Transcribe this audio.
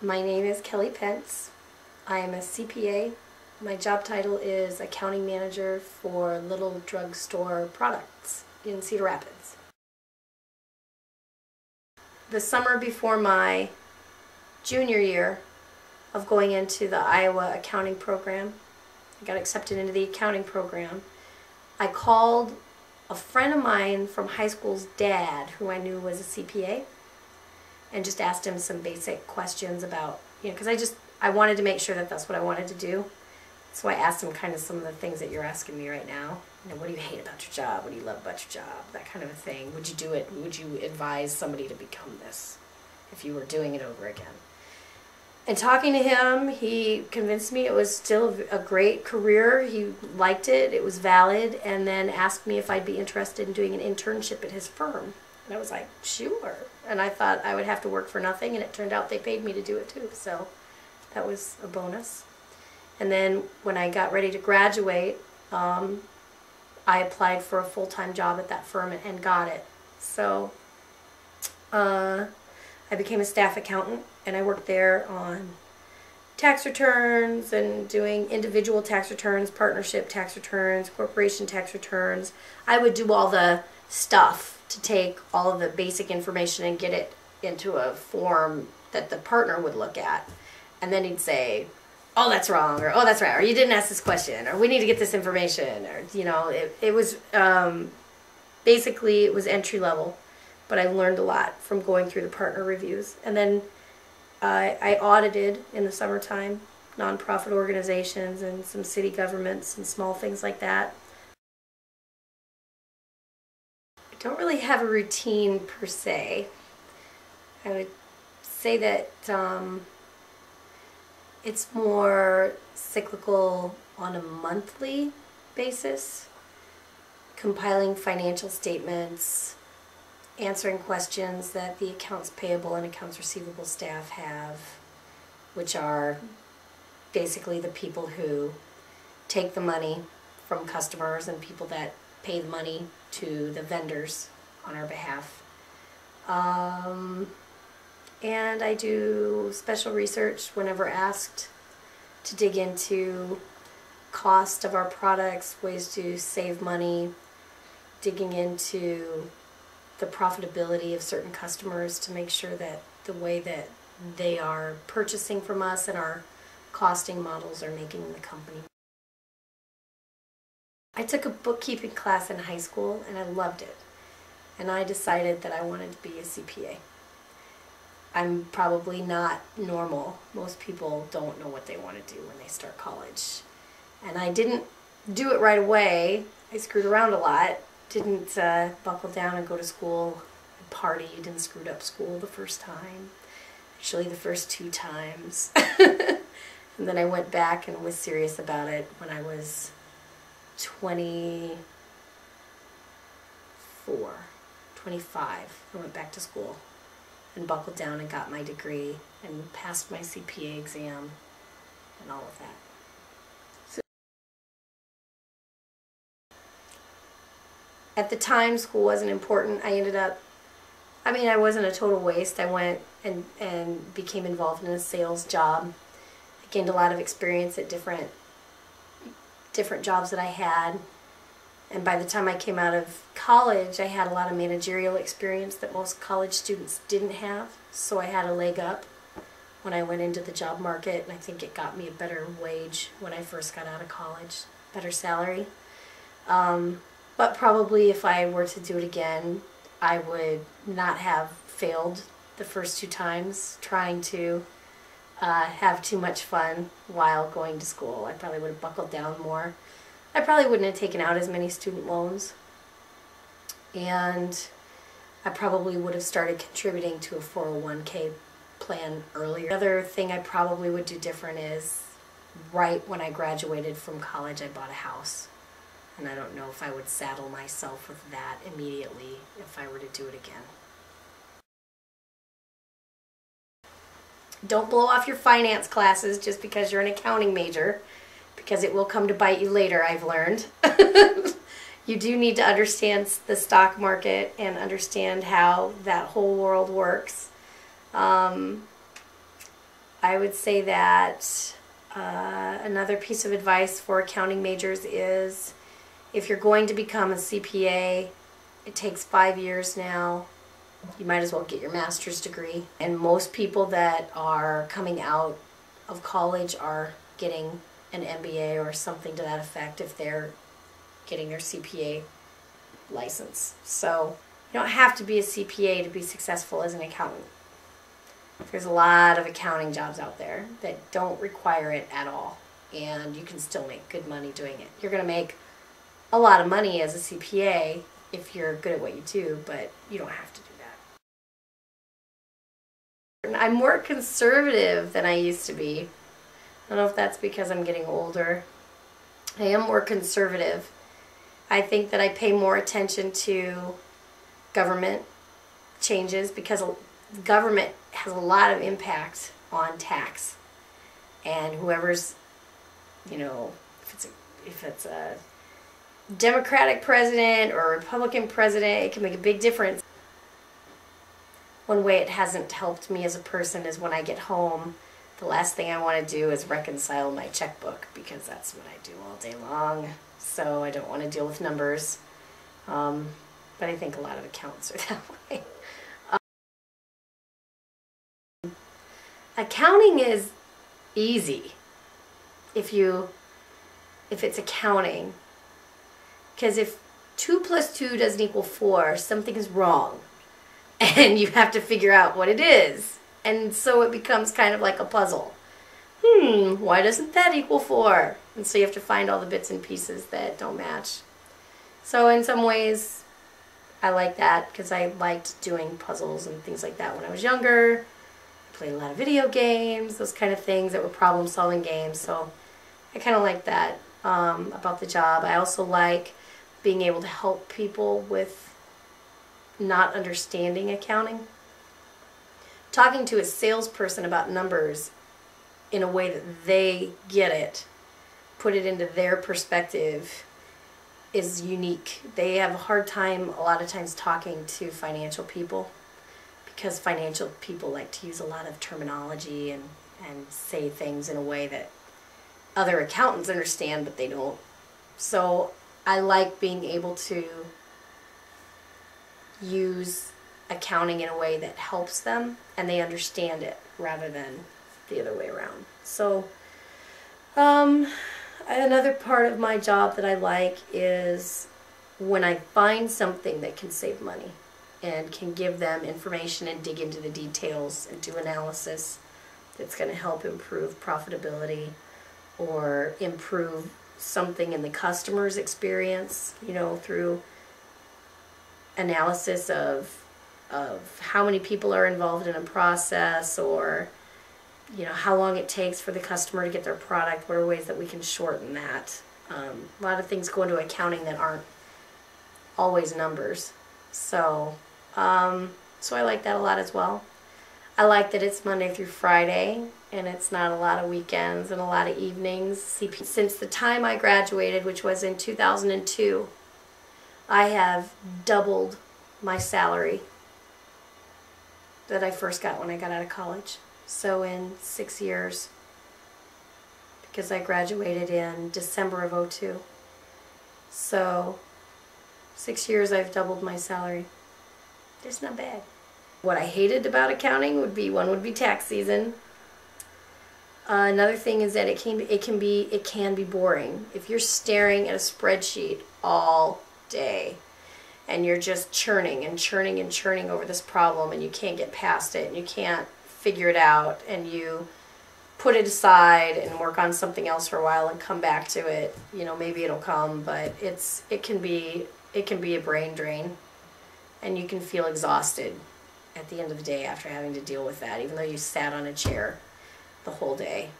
My name is Kelly Pence. I am a CPA. My job title is Accounting Manager for Little Drugstore Products in Cedar Rapids. The summer before my junior year of going into the Iowa accounting program, I got accepted into the accounting program. I called a friend of mine from high school's dad, who I knew was a CPA, and just asked him some basic questions about, because I wanted to make sure that that's what I wanted to do. So I asked him kind of some of the things that you're asking me right now. What do you hate about your job? What do you love about your job? That kind of a thing. Would you do it? Would you advise somebody to become this if you were doing it over again? And talking to him, he convinced me it was still a great career. He liked it. It was valid. And then asked me if I'd be interested in doing an internship at his firm. And I was like, sure. And I thought I would have to work for nothing, and it turned out they paid me to do it too. So that was a bonus. And then when I got ready to graduate, I applied for a full-time job at that firm and got it. So I became a staff accountant, and I worked there on tax returns and doing individual tax returns, partnership tax returns, corporation tax returns. I would do all the stuff to take all of the basic information and get it into a form that the partner would look at. And then he'd say, oh, that's wrong, or oh, that's right, or you didn't ask this question, or we need to get this information, or, it was, basically it was entry level, but I learned a lot from going through the partner reviews. And then I audited in the summertime nonprofit organizations and some city governments and small things like that. I don't really have a routine per se. I would say that it's more cyclical on a monthly basis, compiling financial statements, answering questions that the accounts payable and accounts receivable staff have, which are basically the people who take the money from customers and people that pay the money to the vendors on our behalf. And I do special research whenever asked to dig into cost of our products, ways to save money, digging into the profitability of certain customers to make sure that the way that they are purchasing from us and our costing models are making the company. I took a bookkeeping class in high school and I loved it. And I decided that I wanted to be a CPA. I'm probably not normal. Most people don't know what they want to do when they start college. And I didn't do it right away. I screwed around a lot. Didn't buckle down and go to school. I partied and screwed up school the first time. Actually, the first 2 times. And then I went back and was serious about it when I was 25. I went back to school and buckled down and got my degree and passed my CPA exam and all of that. So, at the time, school wasn't important. I wasn't a total waste. I went and became involved in a sales job. I gained a lot of experience at different jobs that I had. And by the time I came out of college, I had a lot of managerial experience that most college students didn't have. So I had a leg up when I went into the job market, and I think it got me a better wage when I first got out of college, better salary. But probably if I were to do it again, I would not have failed the first 2 times trying to have too much fun while going to school. I probably would have buckled down more. I probably wouldn't have taken out as many student loans, and I probably would have started contributing to a 401k plan earlier. The other thing I probably would do different is right when I graduated from college, I bought a house, and I don't know if I would saddle myself with that immediately if I were to do it again. Don't blow off your finance classes just because you're an accounting major, because it will come to bite you later, I've learned. You do need to understand the stock market and understand how that whole world works. I would say that another piece of advice for accounting majors is if you're going to become a CPA, it takes 5 years now. You might as well get your master's degree. And most people that are coming out of college are getting an MBA or something to that effect if they're getting their CPA license. So you don't have to be a CPA to be successful as an accountant. There's a lot of accounting jobs out there that don't require it at all, and you can still make good money doing it. You're going to make a lot of money as a CPA if you're good at what you do, but you don't have to do that. I'm more conservative than I used to be. I don't know if that's because I'm getting older. I am more conservative. I think that I pay more attention to government changes because government has a lot of impact on tax, and whoever's, you know, if it's a Democratic president or a Republican president, it can make a big difference. One way it hasn't helped me as a person is when I get home, the last thing I want to do is reconcile my checkbook, because that's what I do all day long, so I don't want to deal with numbers. But I think a lot of accountants are that way. Accounting is easy if it's accounting, because if 2 + 2 doesn't equal 4, something is wrong, and you have to figure out what it is, and so it becomes kind of like a puzzle. Why doesn't that equal 4? And so you have to find all the bits and pieces that don't match. So in some ways, I like that because I liked doing puzzles and things like that when I was younger. Played a lot of video games, those kind of things that were problem-solving games, so I kind of like that about the job. I also like being able to help people with not understanding accounting. Talking to a salesperson about numbers in a way that they get it, put it into their perspective, is unique. They have a hard time a lot of times talking to financial people, because financial people like to use a lot of terminology and say things in a way that other accountants understand, but they don't. So I like being able to use accounting in a way that helps them and they understand it rather than the other way around. So another part of my job that I like is when I find something that can save money and can give them information and dig into the details and do analysis that's going to help improve profitability or improve something in the customer's experience, you know, through analysis of how many people are involved in a process, or, you know, how long it takes for the customer to get their product. What are ways that we can shorten that? A lot of things go into accounting that aren't always numbers. So I like that a lot as well. I like that it's Monday through Friday, and it's not a lot of weekends and a lot of evenings. Since the time I graduated, which was in 2002, I have doubled my salary that I first got when I got out of college. So in 6 years, because I graduated in December of 2002. So 6 years I've doubled my salary. It's not bad. What I hated about accounting would be tax season. Another thing is that it can be boring. If you're staring at a spreadsheet all day and you're just churning and churning and churning over this problem and you can't get past it and you can't figure it out, and you put it aside and work on something else for a while and come back to it, you know, maybe it'll come, but it can be a brain drain, and you can feel exhausted at the end of the day after having to deal with that, even though you sat on a chair the whole day.